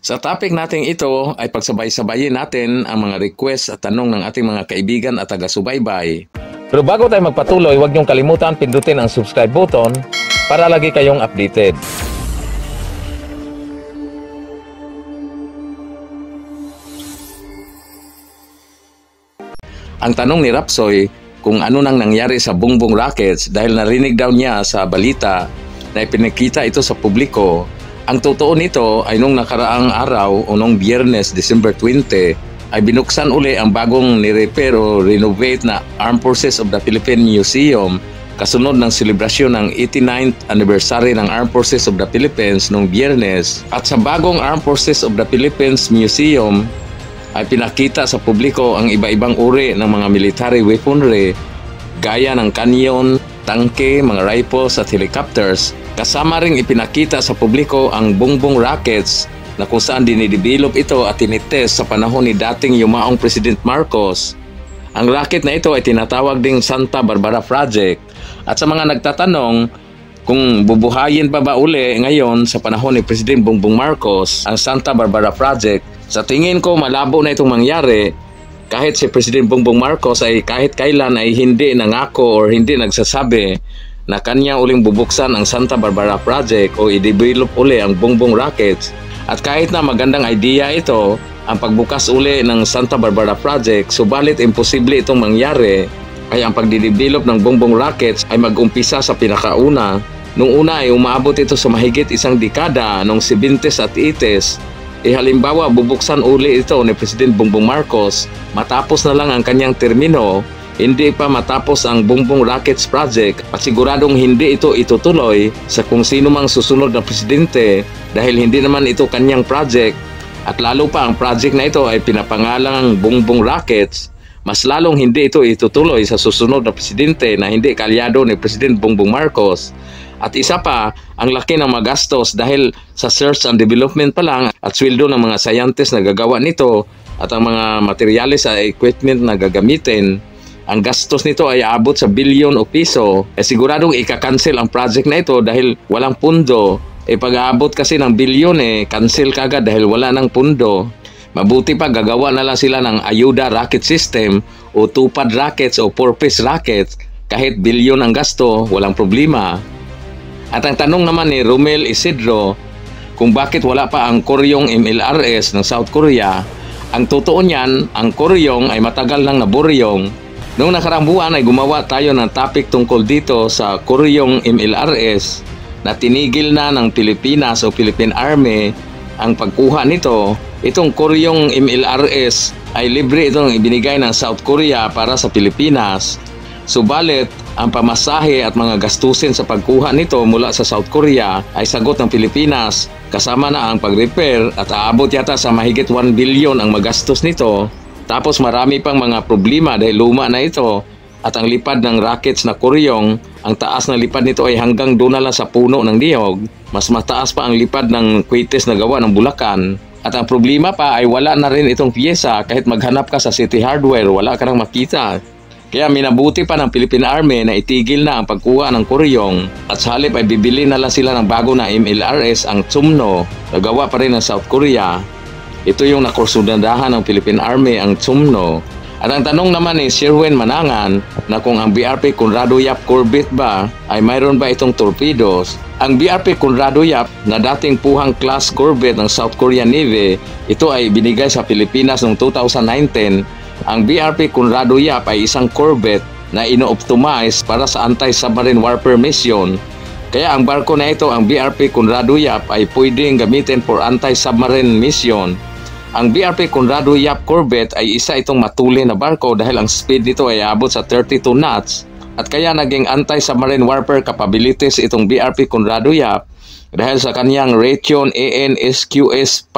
Sa topic natin ito ay pagsabay-sabayin natin ang mga request at tanong ng ating mga kaibigan at taga-subaybay. Pero bago tayo magpatuloy, huwag niyong kalimutan pindutin ang subscribe button para lagi kayong updated. Ang tanong ni Rapsoy kung ano nang nangyari sa Bongbong Rockets dahil narinig daw niya sa balita na ipinakita ito sa publiko. Ang totoo nito ay nung nakaraang araw o nung Biyernes, December 20, ay binuksan uli ang bagong ni-repair o renovate na Armed Forces of the Philippines Museum kasunod ng selebrasyon ng 89th anniversary ng Armed Forces of the Philippines noong Biyernes. At sa bagong Armed Forces of the Philippines Museum ay pinakita sa publiko ang iba-ibang uri ng mga military weaponry gaya ng kanyon, tangke, mga rifles at helicopters. Kasama ring ipinakita sa publiko ang Bongbong Rockets na kung saan dinidevelop ito at tinitest sa panahon ni dating yumaong President Marcos. Ang rocket na ito ay tinatawag ding Santa Barbara Project. At sa mga nagtatanong kung bubuhayin pa ba uli ngayon sa panahon ni President Bongbong Marcos ang Santa Barbara Project, sa tingin ko malabo na itong mangyari kahit si President Bongbong Marcos ay kahit kailan ay hindi nangako or hindi nagsasabi na kanya uling bubuksan ang Santa Barbara Project o i-develop uli ang Bongbong Rockets. At kahit na magandang idea ito, ang pagbukas uli ng Santa Barbara Project, subalit imposible itong mangyari. Kaya ang pagdidevelop ng Bongbong Rockets ay mag-umpisa sa pinakauna. Nung una ay umaabot ito sa mahigit isang dekada noong 70s at 80s. Halimbawa, bubuksan uli ito ni President Bongbong Marcos matapos na lang ang kanyang termino. Hindi pa matapos ang Bongbong Rockets Project at siguradong hindi ito itutuloy sa kung sino mang susunod na presidente dahil hindi naman ito kanyang project. At lalo pa ang project na ito ay pinapangalang Bongbong Rockets, mas lalong hindi ito itutuloy sa susunod na presidente na hindi kalyado ni President Bongbong Marcos. At isa pa, ang laki ng magastos dahil sa search and development pa lang at sweldo ng mga scientists na gagawa nito at ang mga materyales at equipment na gagamitin. Ang gastos nito ay aabot sa bilyon o piso. Siguradong ika-cancel ang project na ito dahil walang pundo. Pag-aabot kasi ng bilyon cancel kagad dahil wala ng pundo. Mabuti pa gagawa na lang sila ng ayuda rocket system o tupad rockets o four-piece rockets. Kahit bilyon ang gasto, walang problema. At ang tanong naman ni Romel Isidro kung bakit wala pa ang Koryong MLRS ng South Korea. Ang totoo niyan, ang Koryong ay matagal nang naburyong. Noong nakaraang buwan ay gumawa tayo ng topic tungkol dito sa Koryong MLRS na tinigil na ng Pilipinas o Philippine Army ang pagkuha nito. Itong Koryong MLRS ay libre itong ibinigay ng South Korea para sa Pilipinas. Subalit, ang pamasahe at mga gastusin sa pagkuha nito mula sa South Korea ay sagot ng Pilipinas kasama na ang pag-repair at aabot yata sa mahigit 1 billion ang magastos nito. Tapos marami pang mga problema dahil luma na ito at ang lipad ng rockets na Koryong, ang taas ng lipad nito ay hanggang doon na lang sa puno ng niyog. Mas mataas pa ang lipad ng kwites na gawa ng Bulacan. At ang problema pa ay wala na rin itong pyesa kahit maghanap ka sa City Hardware, wala ka nang makita. Kaya minabuti pa ng Philippine Army na itigil na ang pagkuha ng Koryong at sa halip ay bibili na lang sila ng bago na MLRS ang Chumno na gawa pa rin ng South Korea. Ito yung nakursunadahan ng Philippine Army ang Chumno. At ang tanong naman ni Sherwin Manangan na kung ang BRP Conrado Yap Corvette ba ay mayroon ba itong torpedoes. Ang BRP Conrado Yap na dating puhang class Corvette ng South Korean Navy, ito ay binigay sa Pilipinas noong 2019. Ang BRP Conrado Yap ay isang Corvette na ino-optimize para sa anti-submarine warfare mission. Kaya ang barko na ito, ang BRP Conrado Yap, ay pwedeng gamitin for anti-submarine mission. Ang BRP Conrado Yap Corvette ay isa itong matuli na barko dahil ang speed nito ay abot sa 32 knots at kaya naging anti-submarine warfare capabilities itong BRP Conrado Yap dahil sa kanyang Raytheon AN/SQS-50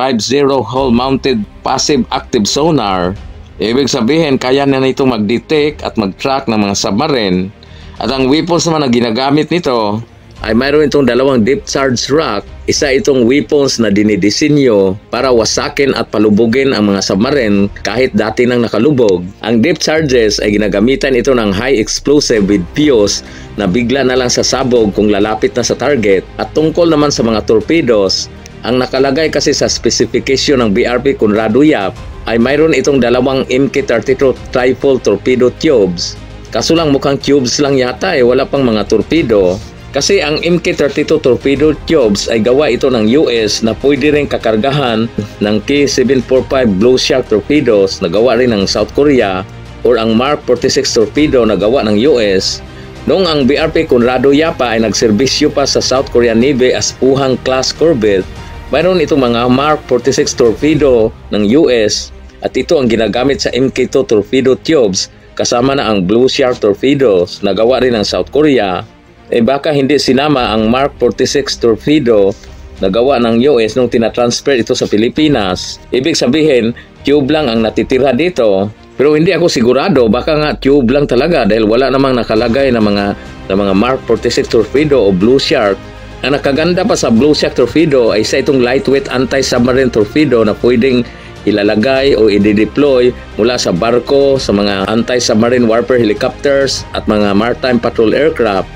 hull-mounted passive active sonar. Ibig sabihin kaya na nito mag-detect at mag-track ng mga submarine. At ang weapons naman na ginagamit nito ay mayroon itong dalawang deep charge rock. Isa itong weapons na dinidisenyo para wasakin at palubugin ang mga submarine kahit dati nang nakalubog. Ang deep charges ay ginagamitan ito ng high explosive with fuse na bigla na lang sasabog kung lalapit na sa target. At tungkol naman sa mga torpedoes, Ang nakalagay kasi sa specification ng BRP Conrado Yap ay mayroon itong dalawang MK-32 trifold torpedo tubes. Kaso lang mukhang tubes lang yata wala pang mga torpedo. Kasi ang MK-32 torpedo tubes ay gawa ito ng US na pwede rin kakargahan ng K745 Blue Shark torpedoes na gawa rin ng South Korea or ang Mark 46 torpedo na gawa ng US. Noong ang BRP Conrado Yapa ay nagserbisyo pa sa South Korean Navy as Puhang class corvette, mayroon itong mga Mark 46 torpedo ng US at ito ang ginagamit sa MK2 torpedo tubes kasama na ang Blue Shark torpedoes na gawa rin ng South Korea. Baka hindi sinama ang Mark 46 torpedo na gawa ng US nung tinatransfer ito sa Pilipinas. Ibig sabihin, tube lang ang natitira dito. Pero hindi ako sigurado, baka nga tube lang talaga dahil wala namang nakalagay na mga Mark 46 torpedo o Blue Shark. Ang nakaganda pa sa Blue Shark torpedo ay sa itong lightweight anti-submarine torpedo na pwedeng ilalagay o i-deploy mula sa barko, sa mga anti-submarine warfare helicopters at mga maritime patrol aircraft.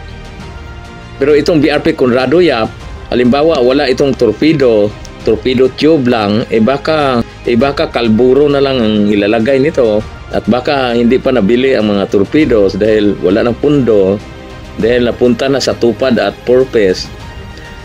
Pero itong BRP Conrado Yap, halimbawa wala itong torpedo tube lang, baka kalburo na lang ang ilalagay nito at baka hindi pa nabili ang mga torpedoes dahil wala ng pundo, dahil napunta na sa tupad at purpose.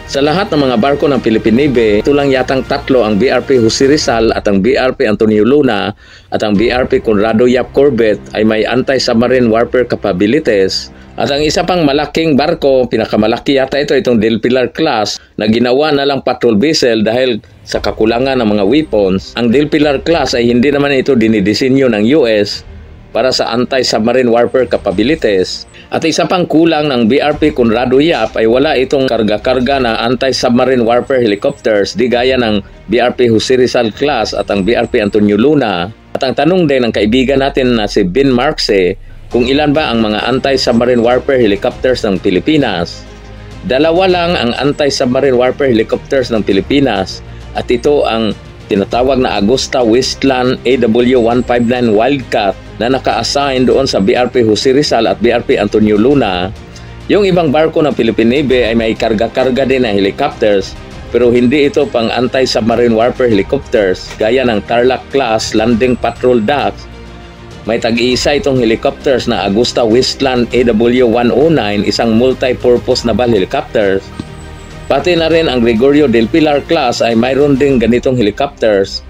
Sa lahat ng mga barko ng Philippine Navy, ito lang yatang tatlo, ang BRP Jose Rizal at ang BRP Antonio Luna at ang BRP Conrado Yap Corvette ay may anti-submarine warfare capabilities. At ang isa pang malaking barko, pinakamalaki yata itong Del Pilar class na ginawa na lang patrol vessel dahil sa kakulangan ng mga weapons. Ang Del Pilar class ay hindi naman ito dinidisenyo ng US para sa anti-submarine warfare capabilities. At isa pang kulang ng BRP Conrado Yap ay wala itong karga-karga na anti-submarine warfare helicopters di gaya ng BRP Jose Rizal class at ang BRP Antonio Luna. At ang tanong din ng kaibigan natin na si Ben Marxe, kung ilan ba ang mga anti-submarine warfare helicopters ng Pilipinas. Dalawa lang ang anti-submarine warfare helicopters ng Pilipinas at ito ang tinatawag na Augusta Westland AW159 Wildcat na naka-assign doon sa BRP Jose Rizal at BRP Antonio Luna. Yung ibang barko ng Philippine Navy ay may karga-karga din na helicopters pero hindi ito pang anti-submarine warfare helicopters gaya ng Tarlac class landing patrol docks. May tag-iisa itong helicopters na Augusta Westland AW109, isang multi-purpose naval helicopters. Pati na rin ang Gregorio Del Pilar class ay mayroon din ganitong helicopters,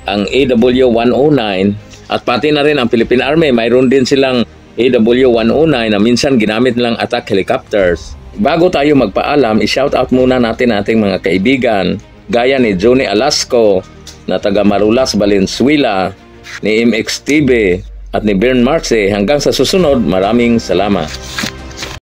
ang AW109. At pati na rin ang Philippine Army, mayroon din silang AW109 na minsan ginamit nilang attack helicopters. Bago tayo magpaalam, i-shoutout muna natin ating mga kaibigan, gaya ni Johnny Alasco na taga Marulas, Valenzuela, ni MX TV, at ni Bern Marxe. Hanggang sa susunod, maraming salamat.